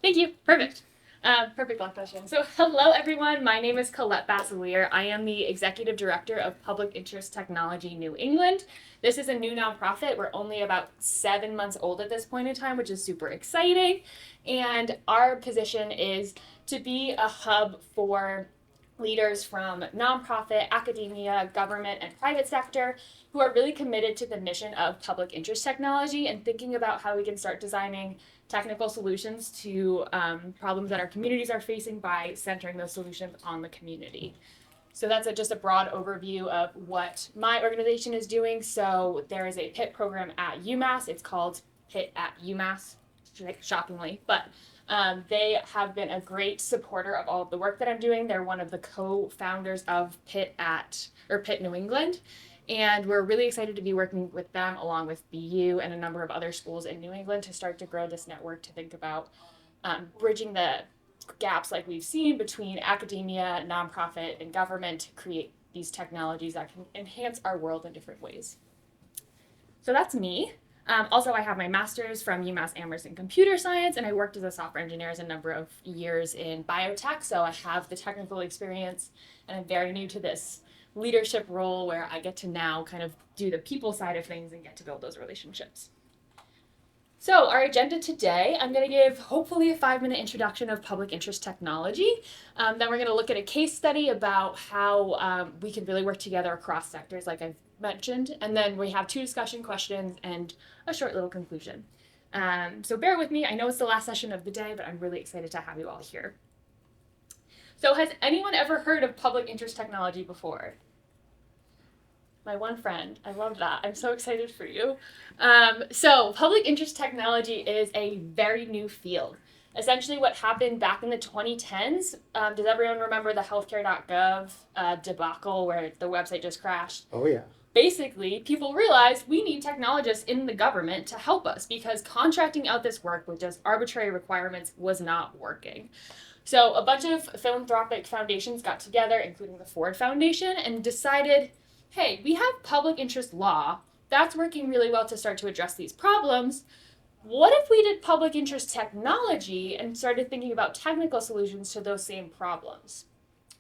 Thank you. Perfect. Perfect last question. So, hello everyone. My name is Colette Basiliere. I am the Executive Director of Public Interest Technology New England. This is a new nonprofit. We're only about 7 months old at this point in time, which is super exciting. And our position is to be a hub for leaders from nonprofit, academia, government, and private sector who are really committed to the mission of public interest technology and thinking about how we can start designing technical solutions to problems that our communities are facing by centering those solutions on the community. So that's just a broad overview of what my organization is doing. So there is a PIT program at UMass. It's called PIT at UMass, shockingly, but they have been a great supporter of all of the work that I'm doing. They're one of the co-founders of PIT New England. And we're really excited to be working with them along with BU and a number of other schools in New England to start to grow this network to think about bridging the gaps like we've seen between academia, nonprofit, and government to create these technologies that can enhance our world in different ways. So that's me. Also, I have my master's from UMass Amherst in computer science, and I worked as a software engineer as a number of years in biotech. So I have the technical experience, and I'm very new to this leadership role where I get to now kind of do the people side of things and get to build those relationships. So our agenda today, I'm going to give hopefully a 5-minute introduction of public interest technology. Then we're going to look at a case study about how we can really work together across sectors like I've mentioned. And then we have 2 discussion questions and a short little conclusion. So bear with me. I know it's the last session of the day, but I'm really excited to have you all here. So has anyone ever heard of public interest technology before? My one friend. I love that. I'm so excited for you. So public interest technology is a very new field. Essentially what happened back in the 2010s, does everyone remember the healthcare.gov debacle where the website just crashed? Oh, yeah. Basically, people realized we need technologists in the government to help us because contracting out this work with just arbitrary requirements was not working. So a bunch of philanthropic foundations got together, including the Ford Foundation, and decided, hey, we have public interest law. That's working really well to start to address these problems. What if we did public interest technology and started thinking about technical solutions to those same problems?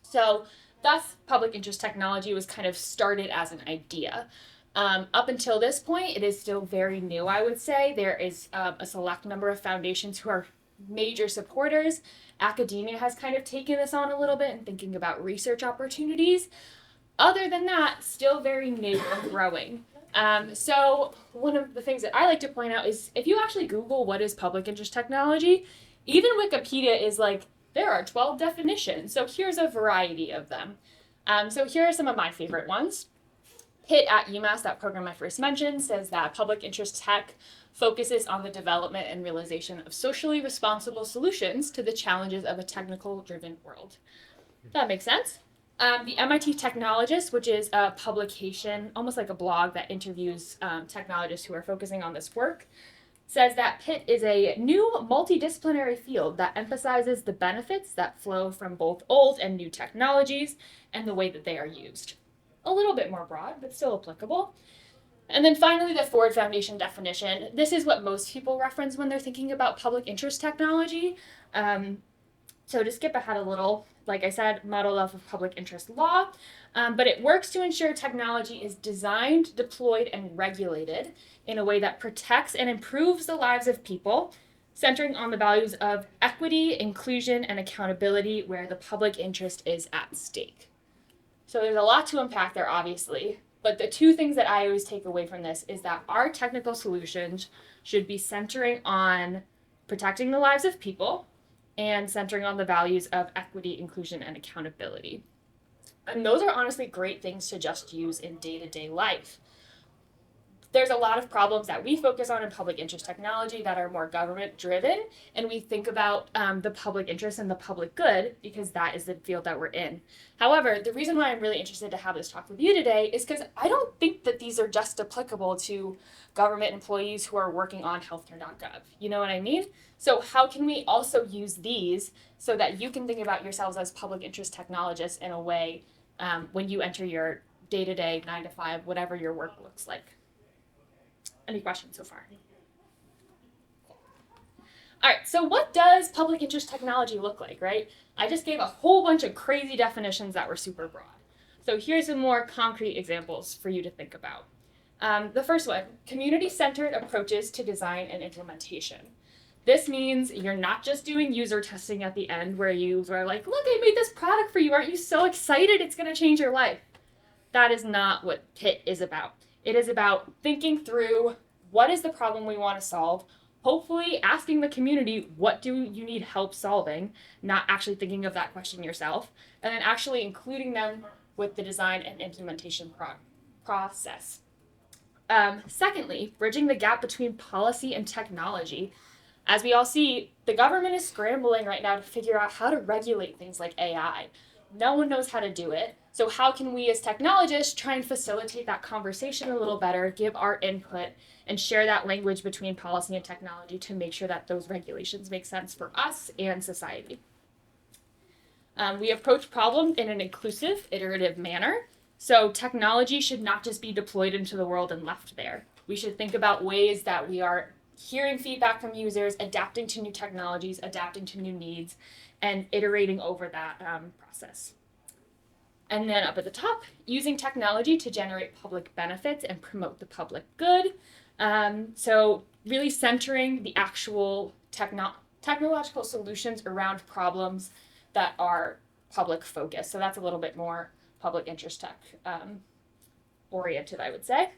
So thus, public interest technology was kind of started as an idea. Up until this point, it is still very new, I would say. There is a select number of foundations who are major supporters. Academia has kind of taken this on a little bit and thinking about research opportunities. Other than that, still very new and growing. So one of the things that I like to point out is if you actually Google what is public interest technology, even Wikipedia is like, there are 12 definitions. So here's a variety of them. So here are some of my favorite ones. PIT at UMass, that program I first mentioned, says that public interest tech focuses on the development and realization of socially responsible solutions to the challenges of a technical-driven world. That makes sense. The MIT Technologist, which is a publication, almost like a blog that interviews technologists who are focusing on this work, says that PIT is a new multidisciplinary field that emphasizes the benefits that flow from both old and new technologies and the way that they are used. A little bit more broad, but still applicable. And then finally, the Ford Foundation definition. This is what most people reference when they're thinking about public interest technology. So to skip ahead a little, like I said, model off of public interest law, but it works to ensure technology is designed, deployed, and regulated in a way that protects and improves the lives of people, centering on the values of equity, inclusion, and accountability where the public interest is at stake. So there's a lot to unpack there, obviously, but the 2 things that I always take away from this is that our technical solutions should be centering on protecting the lives of people and centering on the values of equity, inclusion, and accountability. And those are honestly great things to just use in day-to-day life. There's a lot of problems that we focus on in public interest technology that are more government driven, and we think about the public interest and the public good because that is the field that we're in. However, the reason why I'm really interested to have this talk with you today is because I don't think that these are just applicable to government employees who are working on healthcare.gov. You know what I mean? So how can we also use these so that you can think about yourselves as public interest technologists in a way when you enter your day-to-day 9 to 5, whatever your work looks like? Any questions so far? All right, so what does public interest technology look like, right? I just gave a whole bunch of crazy definitions that were super broad. So here's some more concrete examples for you to think about. The first one, community-centered approaches to design and implementation. This means you're not just doing user testing at the end where you are like, look, I made this product for you. Aren't you so excited it's going to change your life? That is not what PIT is about. It is about thinking through what is the problem we want to solve, hopefully asking the community, what do you need help solving, not actually thinking of that question yourself, and then actually including them with the design and implementation process. Secondly, bridging the gap between policy and technology. As we all see, the government is scrambling right now to figure out how to regulate things like AI. No one knows how to do it. So how can we as technologists try and facilitate that conversation a little better, give our input, and share that language between policy and technology to make sure that those regulations make sense for us and society? We approach problems in an inclusive, iterative manner. So technology should not just be deployed into the world and left there. We should think about ways that we are hearing feedback from users, adapting to new technologies, adapting to new needs, and iterating over that process. And then up at the top, using technology to generate public benefits and promote the public good. So really centering the actual technological solutions around problems that are public focused. So that's a little bit more public interest tech oriented, I would say.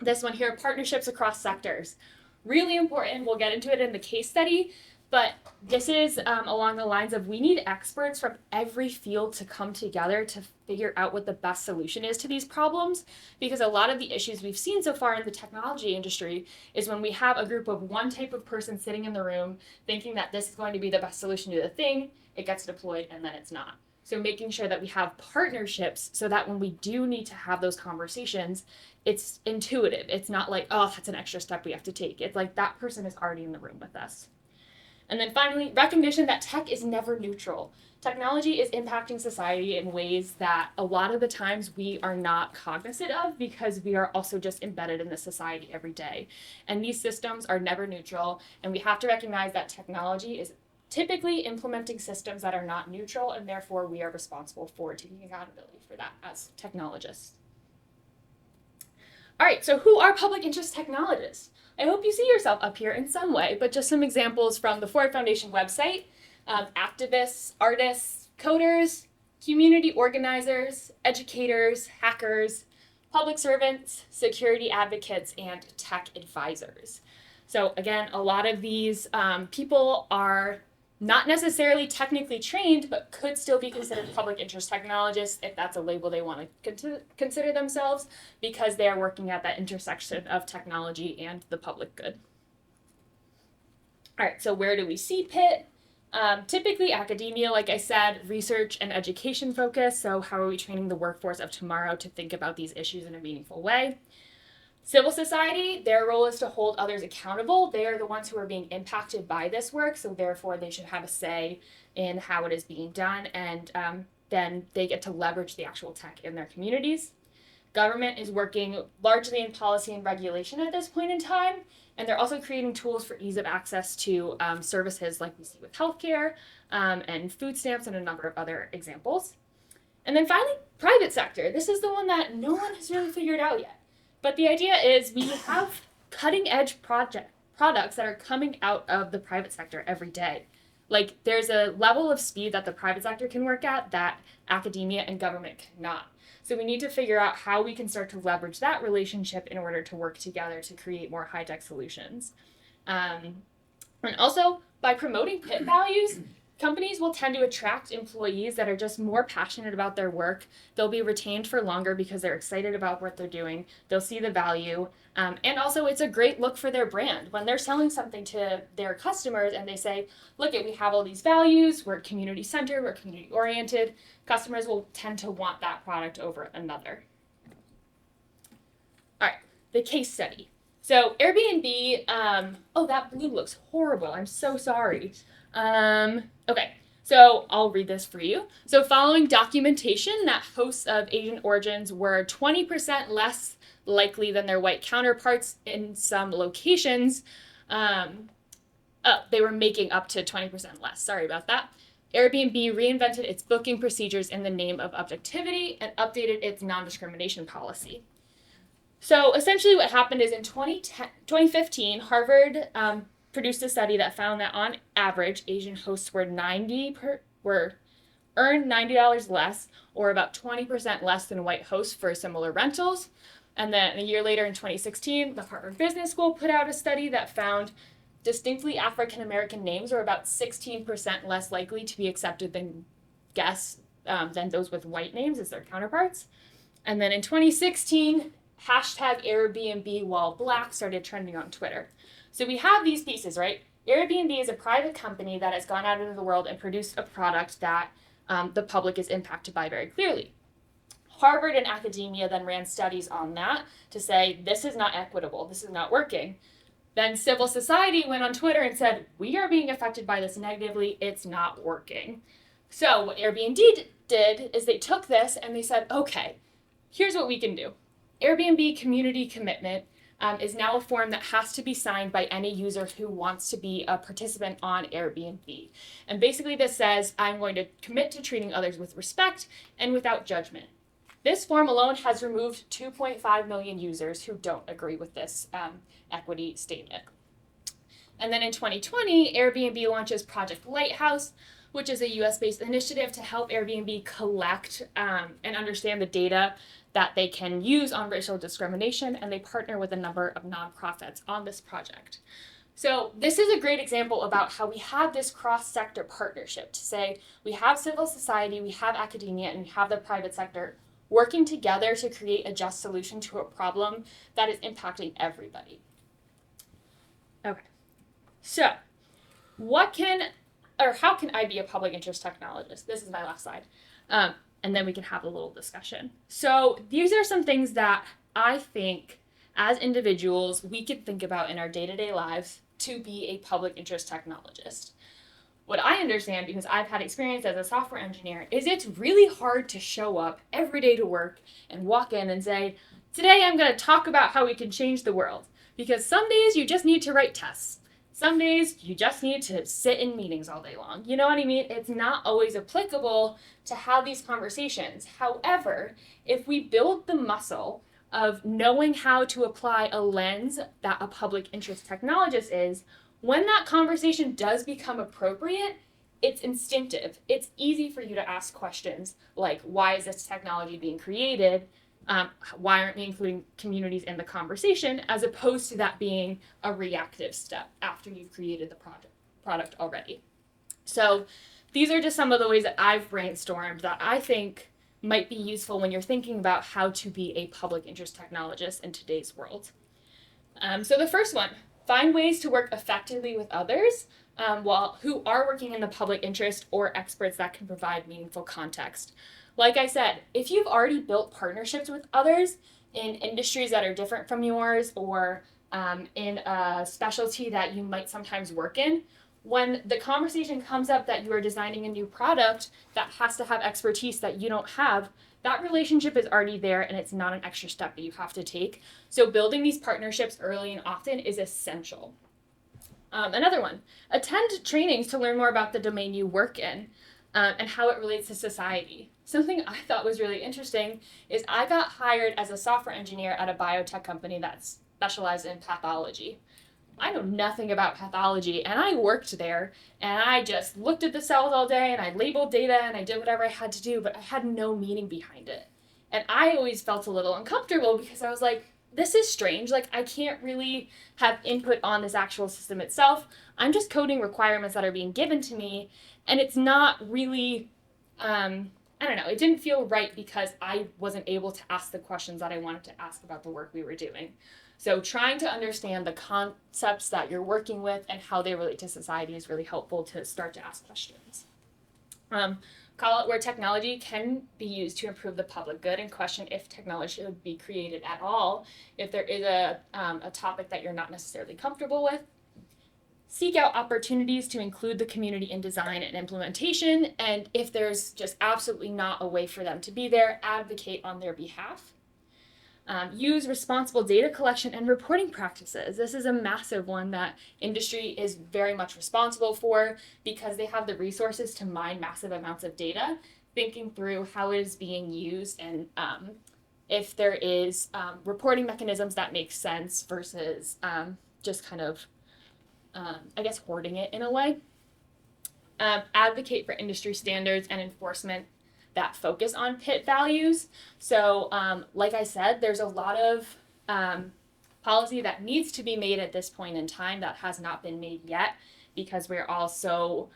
This one here, partnerships across sectors. Really important. We'll get into it in the case study, but this is along the lines of we need experts from every field to come together to figure out what the best solution is to these problems, because a lot of the issues we've seen so far in the technology industry is when we have a group of one type of person sitting in the room thinking that this is going to be the best solution to the thing, it gets deployed and then it's not. So making sure that we have partnerships so that when we do need to have those conversations, it's intuitive. It's not like, oh, that's an extra step we have to take. It's like that person is already in the room with us. And then finally, recognition that tech is never neutral. Technology is impacting society in ways that a lot of the times we are not cognizant of because we are also just embedded in the society every day. And these systems are never neutral, and we have to recognize that technology is typically implementing systems that are not neutral, and therefore we are responsible for taking accountability for that as technologists. All right, so who are public interest technologists? I hope you see yourself up here in some way, but just some examples from the Ford Foundation website: activists, artists, coders, community organizers, educators, hackers, public servants, security advocates, and tech advisors. So again, a lot of these people are not necessarily technically trained, but could still be considered public interest technologists if that's a label they want to consider themselves, because they are working at that intersection of technology and the public good. All right, so where do we see PIT? Typically academia, like I said, research and education focus. So how are we training the workforce of tomorrow to think about these issues in a meaningful way? Civil society, their role is to hold others accountable. They are the ones who are being impacted by this work, so therefore they should have a say in how it is being done, and then they get to leverage the actual tech in their communities. Government is working largely in policy and regulation at this point in time, and they're also creating tools for ease of access to services like we see with healthcare and food stamps and a number of other examples. And then finally, private sector. This is the one that no one has really figured out yet. But the idea is we have cutting edge products that are coming out of the private sector every day. Like there's a level of speed that the private sector can work at that academia and government cannot. So we need to figure out how we can start to leverage that relationship in order to work together to create more high-tech solutions. And also by promoting PIT values, companies will tend to attract employees that are just more passionate about their work. They'll be retained for longer because they're excited about what they're doing. They'll see the value. And also, it's a great look for their brand. When they're selling something to their customers and they say, look, we have all these values, we're community-centered, we're community-oriented, customers will tend to want that product over another. All right, the case study. So Airbnb, oh, that blue looks horrible. I'm so sorry. Okay, so I'll read this for you. So following documentation that hosts of Asian origins were 20% less likely than their white counterparts in some locations, they were making up to 20% less. Sorry about that. Airbnb reinvented its booking procedures in the name of objectivity and updated its non-discrimination policy. So essentially what happened is in 2015, Harvard produced a study that found that on average, Asian hosts were earned $90 less, or about 20% less than white hosts for similar rentals. And then a year later in 2016, the Harvard Business School put out a study that found distinctly African American names were about 16% less likely to be accepted than guests than those with white names as their counterparts. And then in 2016, hashtag Airbnb while black started trending on Twitter. So we have these pieces, right? Airbnb is a private company that has gone out into the world and produced a product that the public is impacted by very clearly. Harvard and academia then ran studies on that to say, this is not equitable, this is not working. Then civil society went on Twitter and said, we are being affected by this negatively, it's not working. So what Airbnb did is they took this and they said, okay, here's what we can do. Airbnb community commitment is now a form that has to be signed by any user who wants to be a participant on Airbnb. And basically this says, I'm going to commit to treating others with respect and without judgment. This form alone has removed 2.5 million users who don't agree with this equity statement. And then in 2020, Airbnb launches Project Lighthouse, which is a US-based initiative to help Airbnb collect and understand the data that they can use on racial discrimination, and they partner with a number of nonprofits on this project. So this is a great example about how we have this cross-sector partnership to say we have civil society, we have academia, and we have the private sector working together to create a just solution to a problem that is impacting everybody. Okay, so how can I be a public interest technologist? This is my last slide. And then we can have a little discussion. So these are some things that I think as individuals we can think about in our day-to-day lives to be a public interest technologist. What I understand, because I've had experience as a software engineer, is it's really hard to show up every day to work and walk in and say, today I'm going to talk about how we can change the world. Because some days you just need to write tests. Some days you just need to sit in meetings all day long. You know what I mean? It's not always applicable to have these conversations. However, if we build the muscle of knowing how to apply a lens that a public interest technologist is, when that conversation does become appropriate, it's instinctive. It's easy for you to ask questions like, why is this technology being created? Why aren't we including communities in the conversation, as opposed to that being a reactive step after you've created the product already. So these are just some of the ways that I've brainstormed that I think might be useful when you're thinking about how to be a public interest technologist in today's world. So the first one, find ways to work effectively with others who are working in the public interest or experts that can provide meaningful context. Like I said, if you've already built partnerships with others in industries that are different from yours or in a specialty that you might sometimes work in, when the conversation comes up that you are designing a new product that has to have expertise that you don't have, that relationship is already there and it's not an extra step that you have to take. So building these partnerships early and often is essential. Another one, attend trainings to learn more about the domain you work in and how it relates to society. Something I thought was really interesting is I got hired as a software engineer at a biotech company that specialized in pathology. I know nothing about pathology, and I worked there, and I just looked at the cells all day, and I labeled data, and I did whatever I had to do, but I had no meaning behind it. And I always felt a little uncomfortable because I was like, this is strange. Like, I can't really have input on this actual system itself. I'm just coding requirements that are being given to me, and it's not really, I don't know, it didn't feel right because I wasn't able to ask the questions that I wanted to ask about the work we were doing. So trying to understand the concepts that you're working with and how they relate to society is really helpful to start to ask questions. Call it where technology can be used to improve the public good and question if technology should be created at all. If there is a topic that you're not necessarily comfortable with, seek out opportunities to include the community in design and implementation. And if there's just absolutely not a way for them to be there, advocate on their behalf. Use responsible data collection and reporting practices. This is a massive one that industry is very much responsible for because they have the resources to mine massive amounts of data, thinking through how it is being used and if there is reporting mechanisms that make sense versus just kind of, I guess, hoarding it in a way. Advocate for industry standards and enforcement that focus on PIT values. So, like I said, there's a lot of policy that needs to be made at this point in time that has not been made yet because we're all so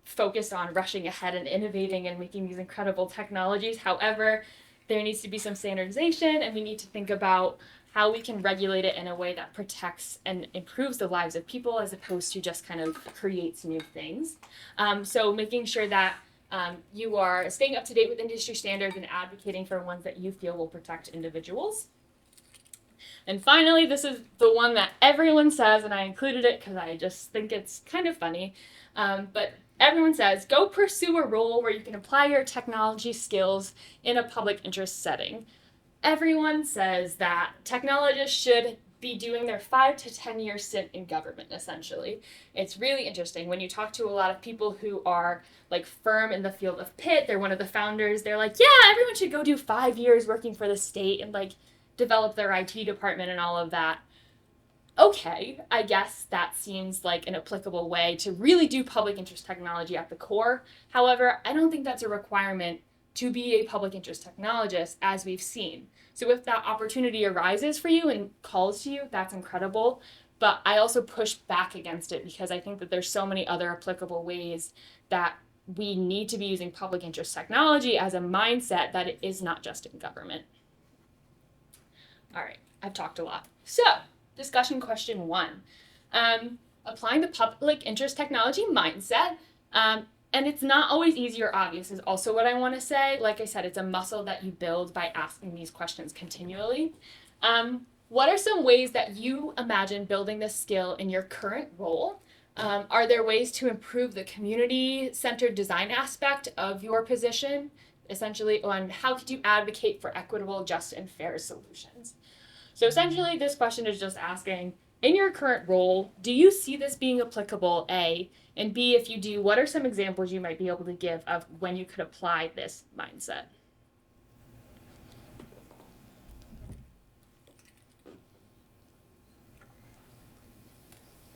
focused on rushing ahead and innovating and making these incredible technologies. However, there needs to be some standardization, and we need to think about how we can regulate it in a way that protects and improves the lives of people as opposed to just kind of creates new things. So making sure that you are staying up to date with industry standards and advocating for ones that you feel will protect individuals. And finally, this is the one that everyone says, and I included it because I just think it's kind of funny. But everyone says, go pursue a role where you can apply your technology skills in a public interest setting. Everyone says that technologists should be doing their 5 to 10 year stint in government, essentially. It's really interesting when you talk to a lot of people who are like firm in the field of PIT, they're one of the founders, they're like, yeah, everyone should go do 5 years working for the state and like develop their IT department and all of that. Okay, I guess that seems like an applicable way to really do public interest technology at the core. However, I don't think that's a requirement to be a public interest technologist, as we've seen. So if that opportunity arises for you and calls to you, that's incredible. But I also push back against it because I think that there's so many other applicable ways that we need to be using public interest technology as a mindset that it is not just in government. All right, I've talked a lot. So, discussion question 1. Applying the public interest technology mindset. And it's not always easy or obvious is also what I want to say. Like I said, it's a muscle that you build by asking these questions continually. What are some ways that you imagine building this skill in your current role? Are there ways to improve the community-centered design aspect of your position? Essentially, on how could you advocate for equitable, just, and fair solutions? So essentially, this question is just asking, in your current role, do you see this being applicable, A? And B, if you do, what are some examples you might be able to give of when you could apply this mindset?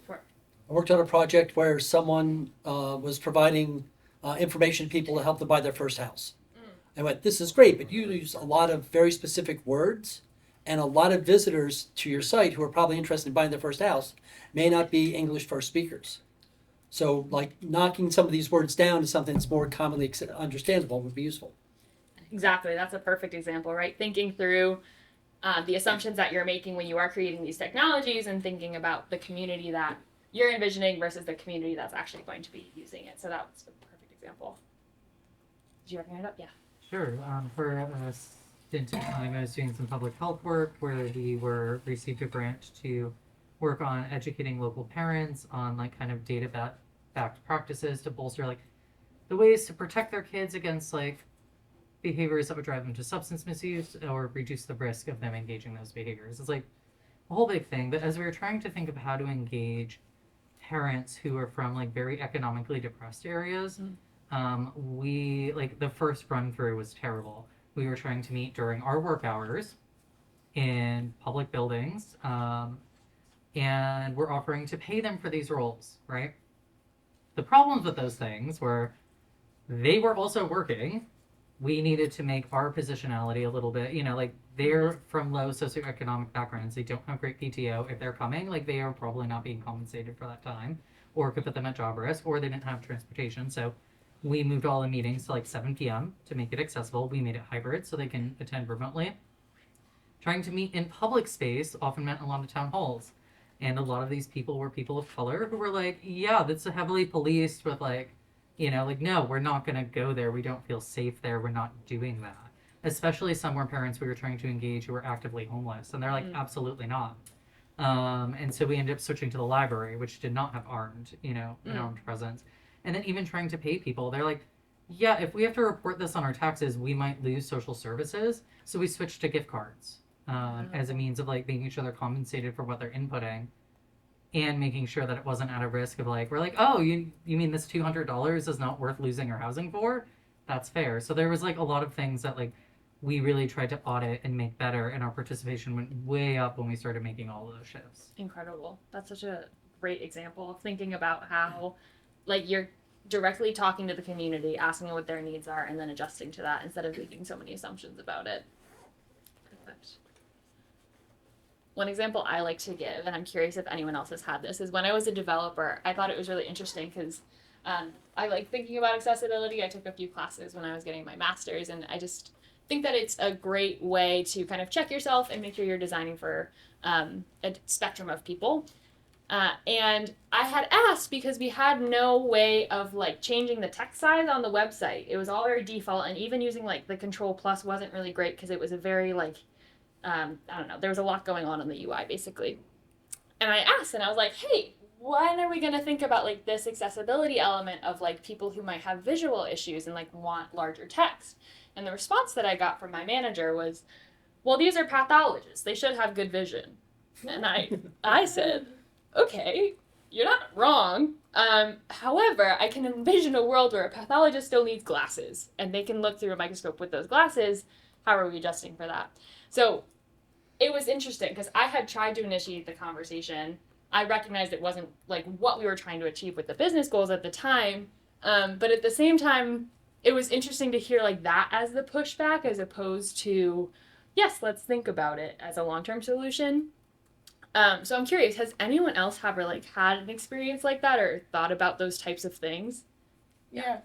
Sure. I worked on a project where someone was providing information to people to help them buy their first house. I went, this is great, but you use a lot of very specific words, and a lot of visitors to your site who are probably interested in buying their first house may not be English first speakers. So, like, knocking some of these words down to something that's more commonly understandable would be useful. Exactly. That's a perfect example, right? Thinking through the assumptions that you're making when you are creating these technologies and thinking about the community that you're envisioning versus the community that's actually going to be using it. So that was a perfect example. Did you have your hand up? Yeah. Sure. For a stint in time, I was doing some public health work where we received a grant to work on educating local parents on like kind of data-backed practices to bolster like the ways to protect their kids against like behaviors that would drive them to substance misuse or reduce the risk of them engaging those behaviors. It's like a whole big thing. But as we were trying to think of how to engage parents who are from like very economically depressed areas, we like the first run through was terrible. We were trying to meet during our work hours in public buildings, and we're offering to pay them for these roles, right? The problems with those things were they were also working. We needed to make our positionality a little bit, like they're from low socioeconomic backgrounds. They don't have great PTO. If they're coming, like they are probably not being compensated for that time, or could put them at job risk, or they didn't have transportation. So we moved all the meetings to like 7 p.m. to make it accessible. We made it hybrid so they can attend remotely. Trying to meet in public space often meant a lot of town halls. And a lot of these people were people of color who were like, yeah, that's heavily policed with like, no, we're not going to go there. We don't feel safe there. We're not doing that. Especially some were parents we were trying to engage who were actively homeless. And they're like, absolutely not. And so we ended up switching to the library, which did not have armed presence. And then even trying to pay people, they're like, yeah, if we have to report this on our taxes, we might lose social services. So we switched to gift cards. as a means of like making sure they're compensated for what they're inputting, and making sure that it wasn't at a risk of like we're like, oh, you mean this $200 is not worth losing our housing for? That's fair. So there was like a lot of things that like we really tried to audit and make better, and our participation went way up when we started making all of those shifts. Incredible. That's such a great example of thinking about how, like, you're directly talking to the community, asking what their needs are, and then adjusting to that instead of making so many assumptions about it. Perfect. One example I like to give, and I'm curious if anyone else has had this, is when I was a developer, I thought it was really interesting because I like thinking about accessibility. I took a few classes when I was getting my master's, and I just think that it's a great way to kind of check yourself and make sure you're designing for a spectrum of people. And I had asked because we had no way of like changing the text size on the website. It was all very default, and even using like the Control Plus wasn't really great because it was a very like I don't know, there was a lot going on in the UI basically. And I asked, and I was like, hey, when are we going to think about like this accessibility element of like people who might have visual issues and like want larger text? And the response that I got from my manager was, well, these are pathologists. They should have good vision. And I said, okay, you're not wrong. However, I can envision a world where a pathologist still needs glasses and they can look through a microscope with those glasses. How are we adjusting for that? So it was interesting because I had tried to initiate the conversation. I recognized it wasn't like what we were trying to achieve with the business goals at the time. But at the same time, it was interesting to hear like that as the pushback as opposed to, yes, let's think about it as a long-term solution. So I'm curious, has anyone else ever like had an experience like that or thought about those types of things? Yeah.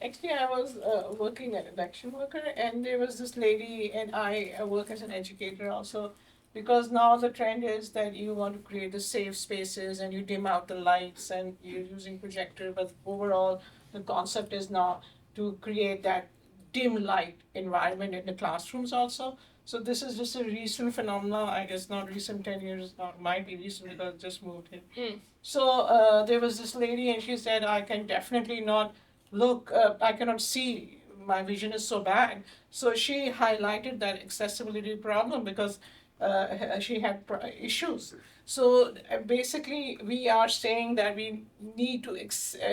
Actually, I was working at election worker, and there was this lady, and I work as an educator also, because now the trend is that you want to create the safe spaces and you dim out the lights and you're using projector, but overall the concept is now to create that dim light environment in the classrooms also. So this is just a recent phenomenon, I guess not recent 10 years, might be recent because I just moved here. So there was this lady and she said, I can definitely not look, I cannot see, my vision is so bad. So she highlighted that accessibility problem because she had issues. So basically, we are saying that we need to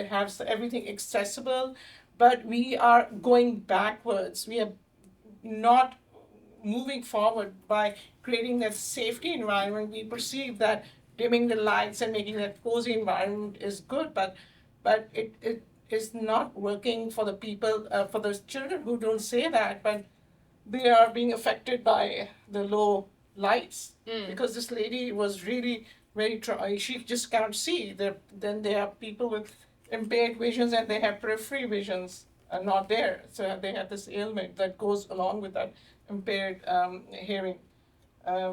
have everything accessible, but we are going backwards. We are not moving forward by creating that safety environment. We perceive that dimming the lights and making that cozy environment is good, but it is not working for the people, for the children who don't say that, but they are being affected by the low lights. Because this lady was really very she just cannot see. Then there are people with impaired visions and they have periphery visions are not there. So they have this ailment that goes along with that impaired hearing.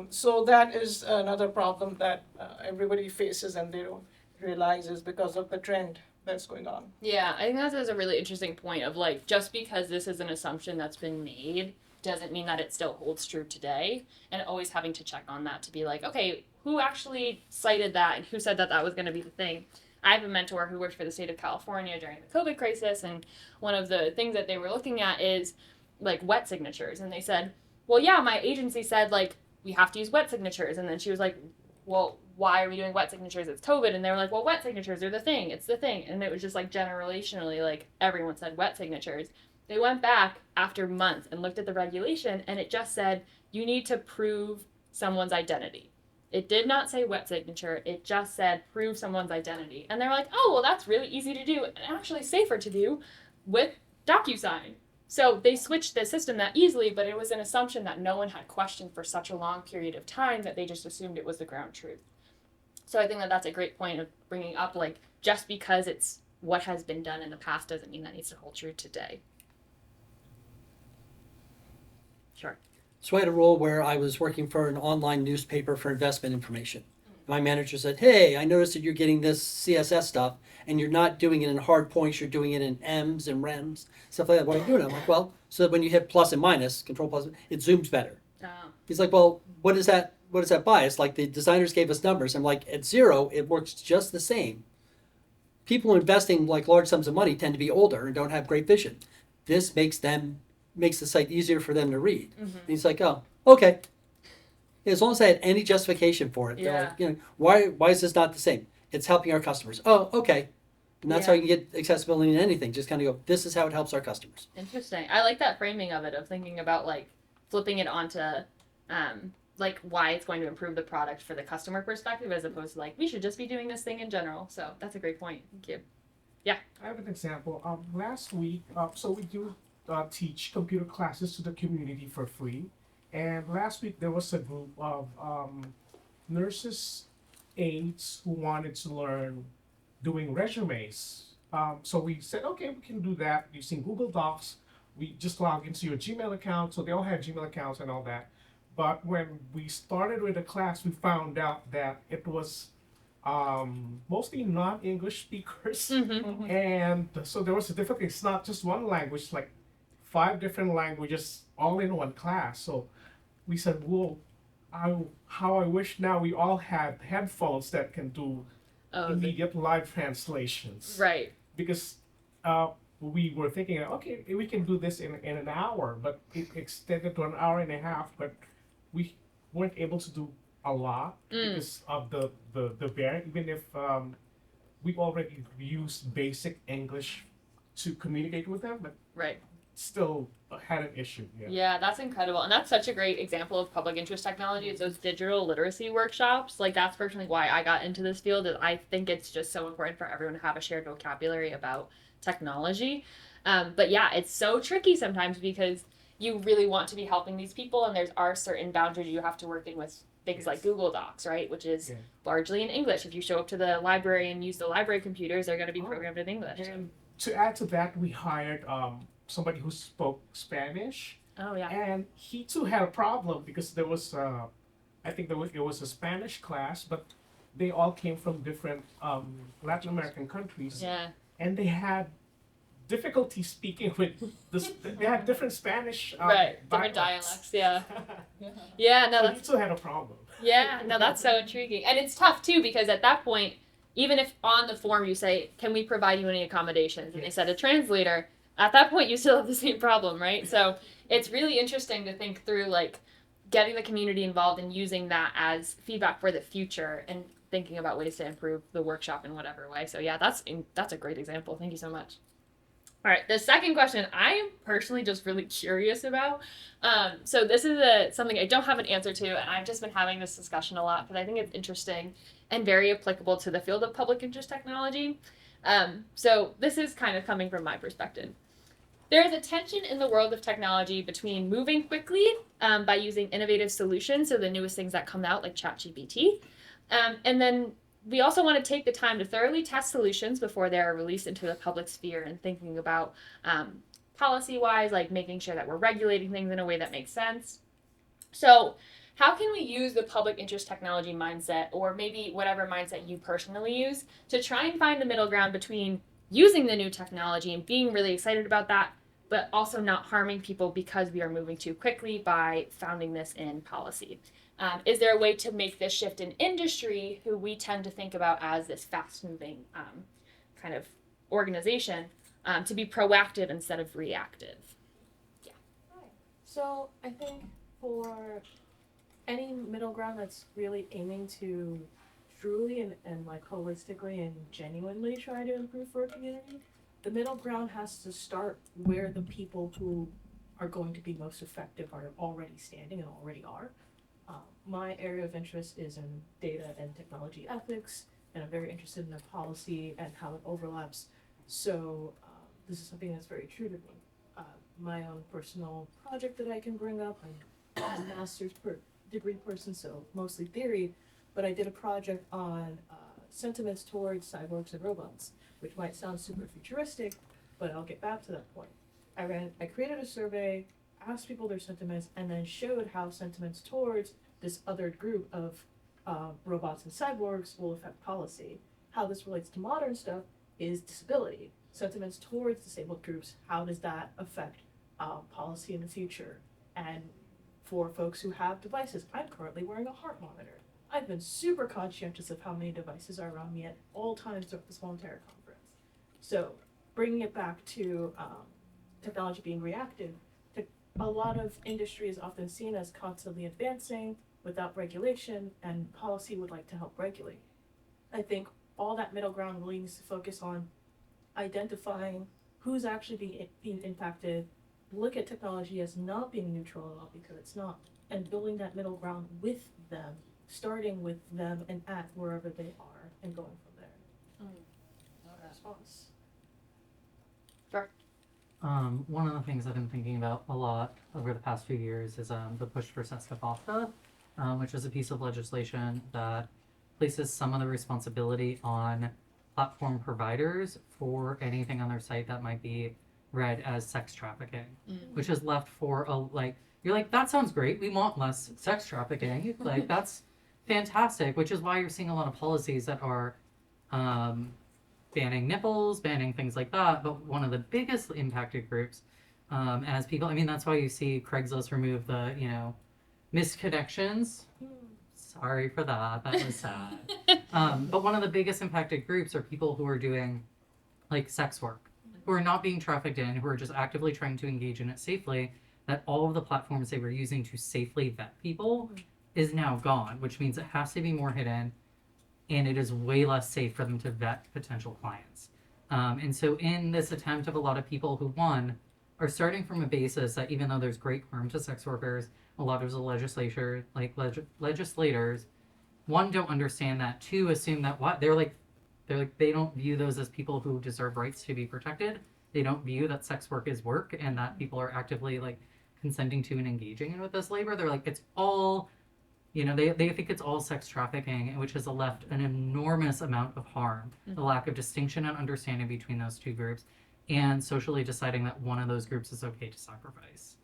So that is another problem that everybody faces and they don't realize is because of the trend that's going on. Yeah, I think that's a really interesting point of like, just because this is an assumption that's been made doesn't mean that it still holds true today, and always having to check on that to be like, okay, who actually cited that and who said that that was going to be the thing? I have a mentor who worked for the state of California during the COVID crisis, and one of the things that they were looking at is like wet signatures, and they said, well, yeah, my agency said like we have to use wet signatures, and then she was like, well, why are we doing wet signatures? It's COVID. And they were like, well, wet signatures are the thing. It's the thing. And it was just like generationally, like everyone said wet signatures. They went back after months and looked at the regulation, and it just said you need to prove someone's identity. It did not say wet signature. It just said prove someone's identity. And they were like, oh, well, that's really easy to do and actually safer to do with DocuSign. So they switched the system that easily, but it was an assumption that no one had questioned for such a long period of time that they just assumed it was the ground truth. So I think that that's a great point of bringing up, like, just because it's what has been done in the past doesn't mean that needs to hold true today. Sure. So I had a role where I was working for an online newspaper for investment information. My manager said, hey, I noticed that you're getting this CSS stuff and you're not doing it in hard points, you're doing it in M's and REMs, stuff like that. What are you doing? I'm like, well, so that when you hit plus and minus, control plus, it zooms better. Oh. He's like, well, what is that bias? Like the designers gave us numbers. I'm like, at 0, it works just the same. People investing like large sums of money tend to be older and don't have great vision. This makes the site easier for them to read. Mm-hmm. And he's like, oh, okay. As long as I had any justification for it, they're Yeah. like, why is this not the same? It's helping our customers. Oh, okay. And that's how Yeah. you can get accessibility in anything. Just kind of go, this is how it helps our customers. Interesting. I like that framing of it, of thinking about like flipping it onto like why it's going to improve the product for the customer perspective as opposed to like we should just be doing this thing in general. So that's a great point. Thank you. Yeah. I have an example. Last week, so we do teach computer classes to the community for free. And last week there was a group of nurses, aides who wanted to learn doing resumes. So we said, okay, we can do that using Google Docs. We just log into your Gmail account. So they all had Gmail accounts and all that. But when we started with the class, we found out that it was mostly non-English speakers, Mm-hmm. and so there was a difficulty. It's not just one language, like 5 different languages all in one class. So we said, well, how I wish now we all had headphones that can do Oh, immediate live translations. right. Because we were thinking, okay, we can do this in an hour, but it extended to an hour and a half, but we weren't able to do a lot because of the variant, even if we already used basic English to communicate with them, but Right. still had an issue. Yeah. Yeah, that's incredible. And that's such a great example of public interest technology is those digital literacy workshops. Like that's personally why I got into this field is I think it's just so important for everyone to have a shared vocabulary about technology. But yeah, it's so tricky sometimes because you really want to be helping these people and are certain boundaries you have to work in with things like Google Docs, right? Which is Yeah. largely in English. If you show up to the library and use the library computers, they're going to be Oh, programmed in English. And to add to that, we hired somebody who spoke Spanish, Oh yeah. and he too had a problem because there was, I think it was a Spanish class, but they all came from different Latin American countries, Yeah. and they had difficulty speaking with this. They had different Spanish Right. Different dialects. Yeah. Yeah. No, So that's he too had a problem. Yeah, no, that's so intriguing. And it's tough too because at that point, even if on the form you say, "Can we provide you any accommodations?" and they said a translator, at that point you still have the same problem, right? So it's really interesting to think through like getting the community involved and using that as feedback for the future and thinking about ways to improve the workshop in whatever way. So yeah, that's a great example. Thank you so much. All right, the second question I am personally just really curious about. So this is something I don't have an answer to, and I've just been having this discussion a lot because I think it's interesting and very applicable to the field of public interest technology. So this is kind of coming from my perspective. There is a tension in the world of technology between moving quickly by using innovative solutions, so the newest things that come out like ChatGPT, and then we also want to take the time to thoroughly test solutions before they are released into the public sphere and thinking about policy wise, like making sure that we're regulating things in a way that makes sense. So, how can we use the public interest technology mindset, or maybe whatever mindset you personally use, to try and find the middle ground between using the new technology and being really excited about that, but also not harming people because we are moving too quickly by founding this in policy? Is there a way to make this shift in industry, who we tend to think about as this fast moving kind of organization, to be proactive instead of reactive? Yeah. So I think for any middle ground that's really aiming to truly and like holistically and genuinely try to improve for a community, the middle ground has to start where the people who are going to be most effective are already standing and already are. My area of interest is in data and technology ethics, and I'm very interested in the policy and how it overlaps. So this is something that's very true to me. My own personal project that I can bring up, I'm a master's degree person, so mostly theory, but I did a project on sentiments towards cyborgs and robots, which might sound super futuristic, but I'll get back to that point. I created a survey, asked people their sentiments, and then showed how sentiments towards this other group of robots and cyborgs will affect policy. How this relates to modern stuff is disability. Sentiments towards disabled groups, how does that affect policy in the future? And for folks who have devices, I'm currently wearing a heart monitor. I've been super conscientious of how many devices are around me at all times throughout this whole entire conference. So bringing it back to technology being reactive, a lot of industry is often seen as constantly advancing, without regulation, and policy would like to help regulate. I think all that middle ground really needs to focus on identifying who's actually being impacted, look at technology as not being neutral at all because it's not, and building that middle ground with them, starting with them and at wherever they are and going from there. Response. One of the things I've been thinking about a lot over the past few years is the push for SESTA, which is a piece of legislation that places some of the responsibility on platform providers for anything on their site that might be read as sex trafficking, which is left for you're like, that sounds great. We want less sex trafficking. Like, that's fantastic, which is why you're seeing a lot of policies that are banning nipples, banning things like that. But one of the biggest impacted groups, as people, I mean, that's why you see Craigslist remove the, misconnections. Sorry for that. That was sad. But one of the biggest impacted groups are people who are doing like sex work, who are not being trafficked in, who are just actively trying to engage in it safely, that all of the platforms they were using to safely vet people is now gone, which means it has to be more hidden and it is way less safe for them to vet potential clients. And so in this attempt of a lot of people who, one, are starting from a basis that even though there's great harm to sex workers, a lot of the legislators, one, don't understand that, two, assume that they don't view those as people who deserve rights to be protected. They don't view that sex work is work and that people are actively consenting to and engaging in with this labor. They're like, it's all, they think it's all sex trafficking, which has left an enormous amount of harm, the lack of distinction and understanding between those two groups, and socially deciding that one of those groups is okay to sacrifice.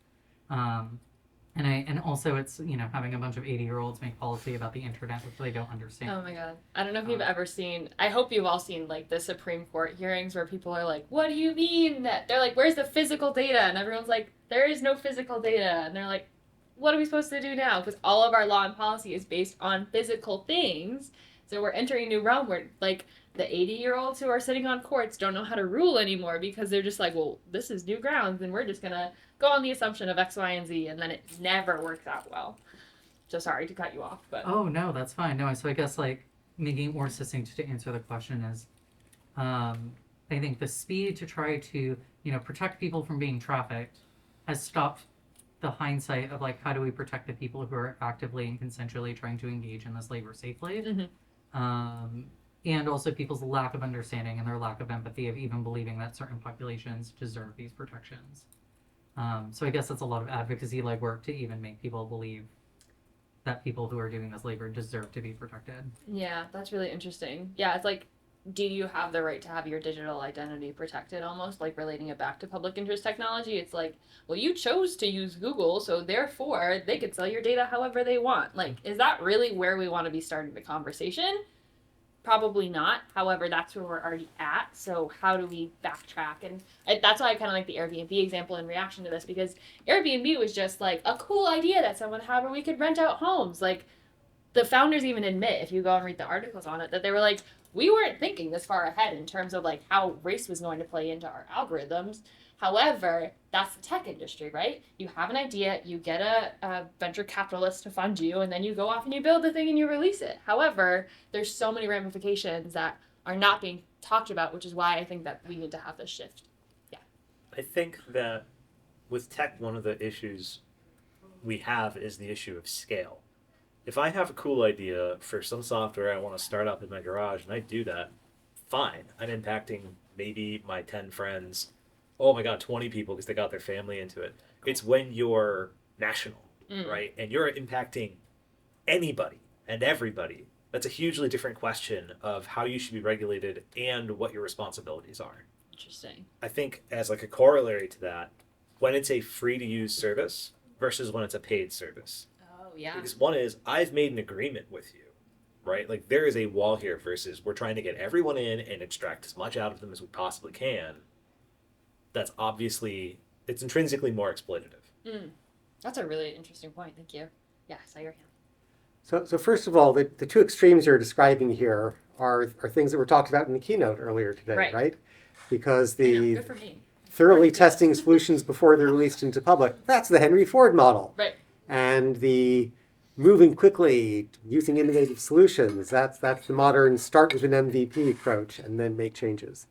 And also it's, having a bunch of 80-year-olds make policy about the internet, which they don't understand. Oh my God. I don't know if you've ever seen, I hope you've all seen the Supreme Court hearings where people are like, what do you mean? They're like, where's the physical data? And everyone's like, there is no physical data. And they're like, what are we supposed to do now? Because all of our law and policy is based on physical things. So we're entering a new realm where the 80-year-olds who are sitting on courts don't know how to rule anymore because they're just like, well, this is new grounds and we're just going to go on the assumption of X, Y, and Z, and then it never works out well. So sorry to cut you off, but... Oh, no, that's fine. No, so I guess, making it more succinct to answer the question is, I think the speed to try to, protect people from being trafficked has stopped the hindsight of, how do we protect the people who are actively and consensually trying to engage in this labor safely? Mm-hmm. And also people's lack of understanding and their lack of empathy of even believing that certain populations deserve these protections. So I guess that's a lot of advocacy work to even make people believe that people who are doing this labor deserve to be protected. Yeah, that's really interesting. Yeah, it's do you have the right to have your digital identity protected almost, relating it back to public interest technology? It's well, you chose to use Google, so therefore they could sell your data however they want. Is that really where we want to be starting the conversation? Probably not. However, that's where we're already at. So how do we backtrack? And that's why I kind of like the Airbnb example in reaction to this, because Airbnb was just a cool idea that someone had where we could rent out homes. The founders even admit, if you go and read the articles on it, that they were we weren't thinking this far ahead in terms of how race was going to play into our algorithms. However, that's the tech industry, right? You have an idea, you get a venture capitalist to fund you, and then you go off and you build the thing and you release it. However, there's so many ramifications that are not being talked about, which is why I think that we need to have this shift. Yeah. I think that with tech, one of the issues we have is the issue of scale. If I have a cool idea for some software I want to start up in my garage and I do that, fine. I'm impacting maybe my 10 friends. Oh my God, 20 people because they got their family into it. It's when you're national, right? And you're impacting anybody and everybody. That's a hugely different question of how you should be regulated and what your responsibilities are. Interesting. I think as a corollary to that, when it's a free to use service versus when it's a paid service. Oh, yeah. Because one is, I've made an agreement with you, right? There is a wall here versus we're trying to get everyone in and extract as much out of them as we possibly can. That's obviously, it's intrinsically more exploitative. That's a really interesting point. Thank you. Yeah, I saw your hand. So first of all, the two extremes you're describing here are things that were talked about in the keynote earlier today, right? Because the Good for me. thoroughly testing solutions before they're released into public, that's the Henry Ford model. Right. And the moving quickly, using innovative solutions. That's the modern start with an MVP approach and then make changes.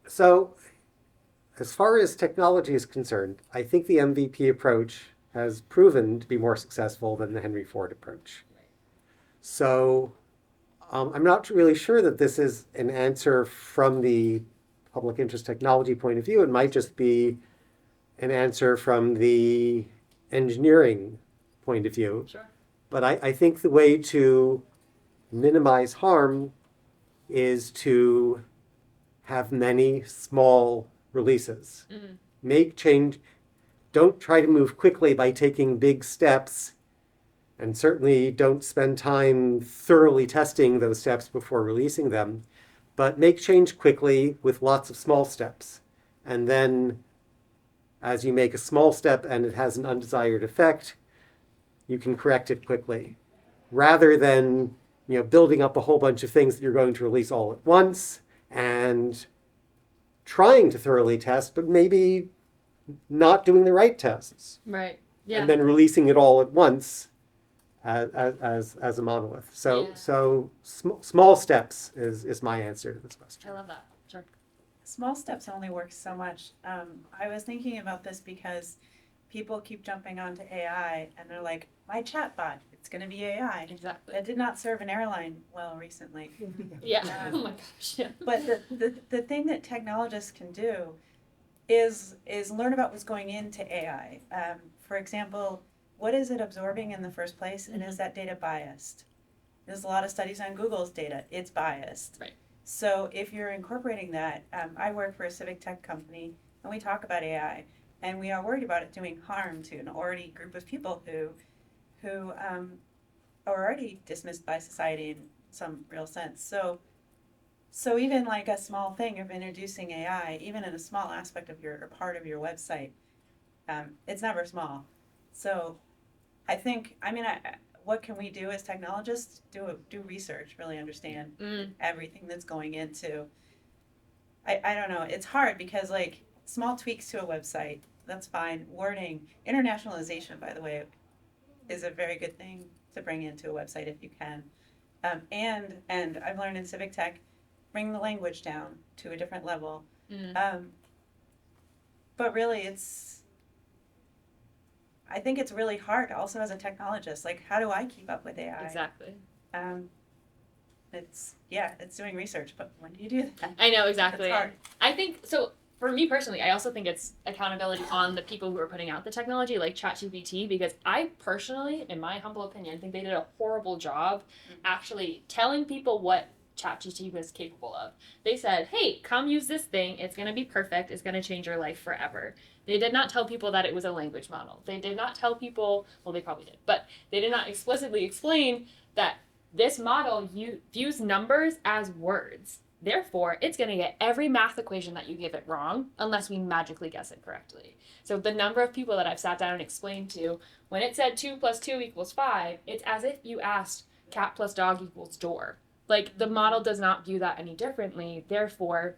So as far as technology is concerned, I think the MVP approach has proven to be more successful than the Henry Ford approach. So I'm not really sure that this is an answer from the public interest technology point of view. It might just be an answer from the engineering point of view. Sure. But I think the way to minimize harm is to have many small releases. Make change. Don't try to move quickly by taking big steps, and certainly don't spend time thoroughly testing those steps before releasing them, but make change quickly with lots of small steps. And then as you make a small step and it has an undesired effect, you can correct it quickly, rather than building up a whole bunch of things that you're going to release all at once and trying to thoroughly test, but maybe not doing the right tests. Right. Yeah. And then releasing it all at once as a monolith. So Yeah. so small steps is my answer to this question. I love that. Sure. Small steps only work so much. I was thinking about this because people keep jumping onto AI and they're like, my chatbot, it's going to be AI. Exactly. That did not serve an airline well recently. Yeah. Oh my gosh. Yeah. But the thing that technologists can do is learn about what's going into AI. For example, what is it absorbing in the first place, and is that data biased? There's a lot of studies on Google's data. It's biased. Right. So if you're incorporating that, I work for a civic tech company, and we talk about AI, and we are worried about it doing harm to an already group of people who are already dismissed by society in some real sense. So even like a small thing of introducing AI, even in a small aspect of your or part of your website, it's never small. So I think, what can we do as technologists? Do research, really understand everything that's going into. I don't know. It's hard because like small tweaks to a website, that's fine. Wording, internationalization, by the way, is a very good thing to bring into a website if you can. And I've learned in civic tech, bring the language down to a different level. But really, I think it's really hard also as a technologist. Like, how do I keep up with AI? Exactly. It's doing research, but when do you do that? I know, exactly. It's hard. I think so. For me personally, I also think it's accountability on the people who are putting out the technology, like ChatGPT, because I personally, in my humble opinion, think they did a horrible job actually telling people what ChatGPT was capable of. They said, hey, come use this thing. It's going to be perfect. It's going to change your life forever. They did not tell people that it was a language model. They did not tell people, well, they probably did, but they did not explicitly explain that this model views numbers as words. Therefore, it's going to get every math equation that you give it wrong unless we magically guess it correctly. So the number of people that I've sat down and explained to, when it said 2 + 2 = 5, it's as if you asked cat plus dog = door. Like, the model does not view that any differently. Therefore,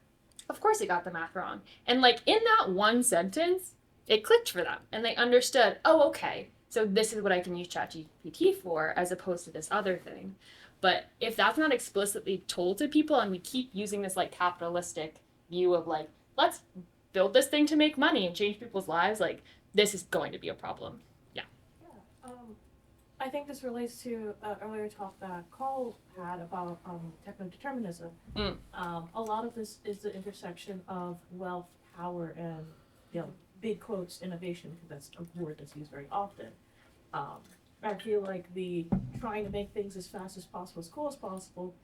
of course it got the math wrong. And like in that one sentence, it clicked for them and they understood, oh, okay, so this is what I can use ChatGPT for as opposed to this other thing. But if that's not explicitly told to people and we keep using this like capitalistic view of like, let's build this thing to make money and change people's lives, like this is going to be a problem. Yeah. I think this relates to earlier talk that Cole had about techno-determinism. A lot of this is the intersection of wealth, power, and big quotes innovation, because that's a word that's used very often. I feel like the trying to make things as fast as possible, as cool as possible,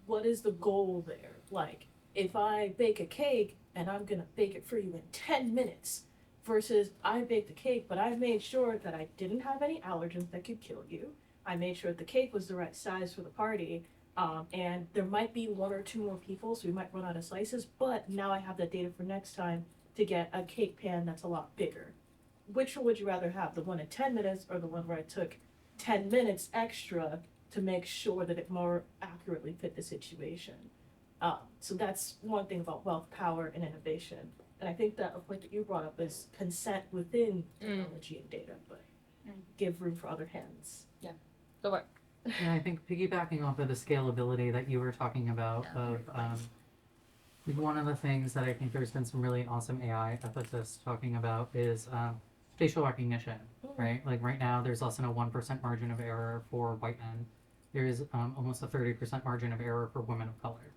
what is the goal there? Like, if I bake a cake and I'm gonna bake it for you in 10 minutes, versus I baked a cake, but I made sure that I didn't have any allergens that could kill you. I made sure the cake was the right size for the party, and there might be 1 or 2 more people, so we might run out of slices, but now I have that data for next time to get a cake pan that's a lot bigger. Which one would you rather have, the one in 10 minutes or the one where I took 10 minutes extra to make sure that it more accurately fit the situation? So that's one thing about wealth, power, and innovation. And I think that a point that you brought up is consent within technology and data. But give room for other hands. Go for it. And I think piggybacking off of the scalability that you were talking about one of the things that I think there's been some really awesome AI ethicists talking about is facial recognition, right? Like right now, there's less than a 1% margin of error for white men. There is almost a 30% margin of error for women of color.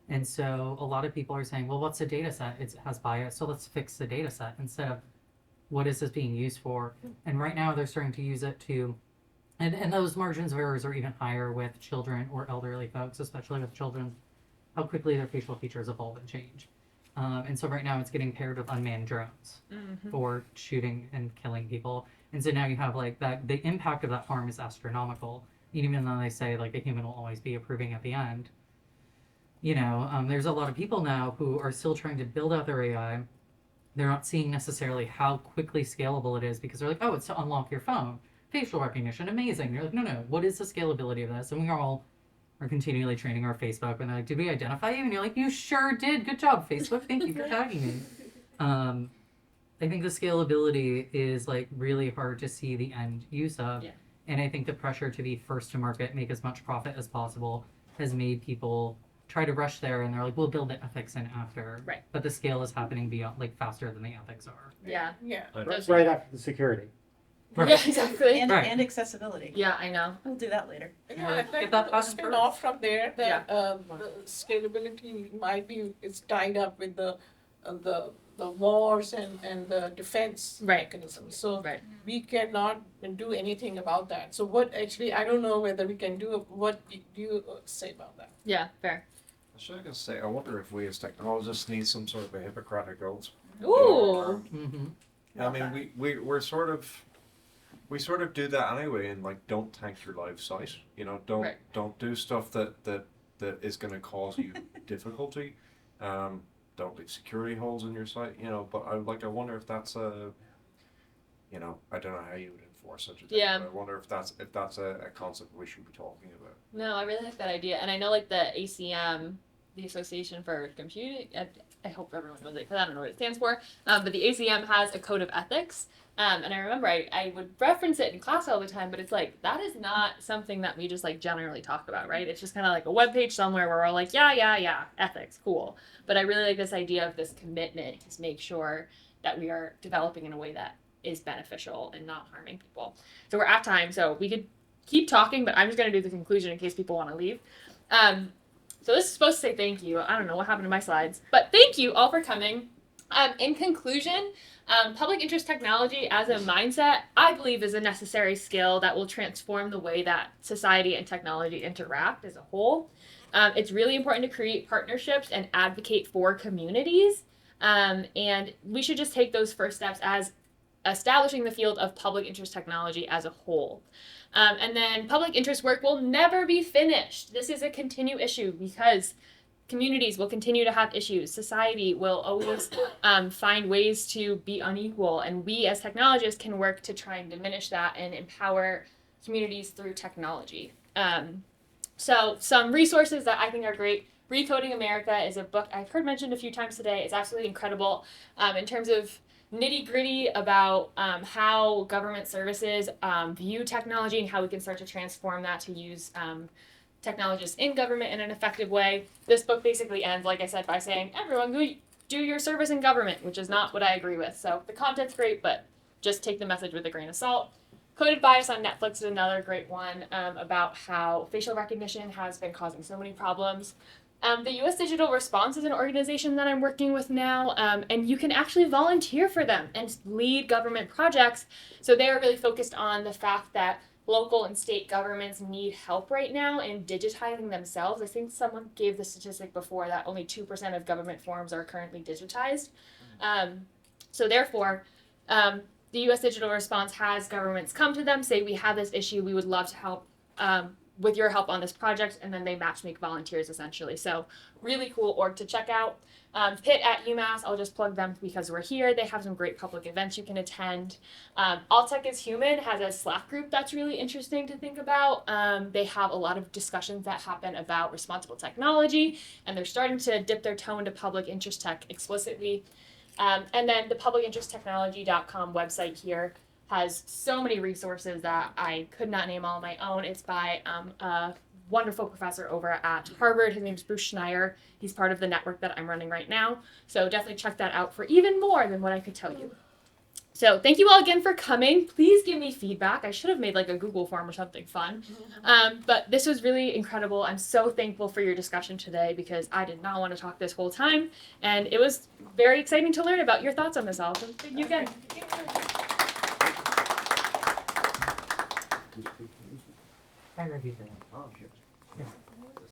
And so a lot of people are saying, well, what's the data set? It has bias, so let's fix the data set instead of what is this being used for? And right now, they're starting to use it to and those margins of errors are even higher with children or elderly folks, especially with children, how quickly their facial features evolve and change. And so right now it's getting paired with unmanned drones for shooting and killing people. And so now you have like that, the impact of that harm is astronomical. Even though they say like a human will always be approving at the end. There's a lot of people now who are still trying to build out their AI. They're not seeing necessarily how quickly scalable it is because they're like, oh, it's to unlock your phone. Facial recognition, amazing. You're like, no, what is the scalability of this? And we all are continually training our Facebook, and they're like, did we identify you? And you're like, you sure did. Good job, Facebook. Thank you for tagging me. I think the scalability is like really hard to see the end use of. Yeah. And I think the pressure to be first to market, make as much profit as possible, has made people try to rush there, and they're like, we'll build the ethics in after. Right. But the scale is happening beyond, like, faster than the ethics are. Yeah. Yeah. Right after the security. Right. Yeah, exactly. And, Right. and accessibility. Yeah, I know. We'll do that later. Yeah, I Get think that button spin first. off from there that the scalability might be it's tied up with the wars and the defense mechanisms. So Right. we cannot do anything about that. So what actually I don't know whether we can do. What do you say about that? Yeah, fair. I was gonna say, I wonder if we as technologists need some sort of a Hippocratic oath. Ooh. Mm-hmm. I mean, we sort of do that anyway, and like, don't tank your live site. Right. Don't do stuff that is going to cause you difficulty. Don't leave security holes in your site. But I wonder if that's a, I don't know how you would enforce such a thing. Yeah. But I wonder if that's a concept we should be talking about. No, I really like that idea. And I know like the ACM, the Association for Computing, I hope everyone knows it because I don't know what it stands for. But the ACM has a code of ethics. And I remember I would reference it in class all the time, but it's like, that is not something that we just like generally talk about, right? It's just kind of like a webpage somewhere where we're all like, yeah, ethics, cool. But I really like this idea of this commitment to make sure that we are developing in a way that is beneficial and not harming people. So we're at time, so we could keep talking, but I'm just going to do the conclusion in case people want to leave. So this is supposed to say thank you. I don't know what happened to my slides, but thank you all for coming. In conclusion, public interest technology as a mindset, I believe, is a necessary skill that will transform the way that society and technology interact as a whole. It's really important to create partnerships and advocate for communities. And we should just take those first steps as establishing the field of public interest technology as a whole. And then public interest work will never be finished. This is a continued issue because communities will continue to have issues. Society will always find ways to be unequal. And we as technologists can work to try and diminish that and empower communities through technology. So some resources that I think are great. Recoding America is a book I've heard mentioned a few times today. It's absolutely incredible in terms of nitty-gritty about how government services view technology and how we can start to transform that to use technologists in government in an effective way. This book basically ends, like I said, by saying, everyone go do your service in government, which is not what I agree with. So the content's great, but just take the message with a grain of salt. Coded Bias on Netflix is another great one about how facial recognition has been causing so many problems. The U.S. Digital Response is an organization that I'm working with now, and you can actually volunteer for them and lead government projects. So they are really focused on the fact that local and state governments need help right now in digitizing themselves. I think someone gave the statistic before that only 2% of government forms are currently digitized. So therefore, the U.S. Digital Response has governments come to them, say, we have this issue, we would love to help with your help on this project, and then they make volunteers essentially. So really cool org to check out. Pitt at UMass, I'll just plug them because we're here. They have some great public events you can attend. All Tech is Human has a Slack group that's really interesting to think about. They have a lot of discussions that happen about responsible technology, and they're starting to dip their toe into public interest tech explicitly. And then the publicinteresttechnology.com website here has so many resources that I could not name all on my own. It's by a wonderful professor over at Harvard. His name is Bruce Schneier. He's part of the network that I'm running right now. So definitely check that out for even more than what I could tell you. So thank you all again for coming. Please give me feedback. I should have made like a Google form or something fun. But this was really incredible. I'm so thankful for your discussion today because I did not want to talk this whole time. And it was very exciting to learn about your thoughts on this all. So thank you again. I reviewed that. Oh, sure.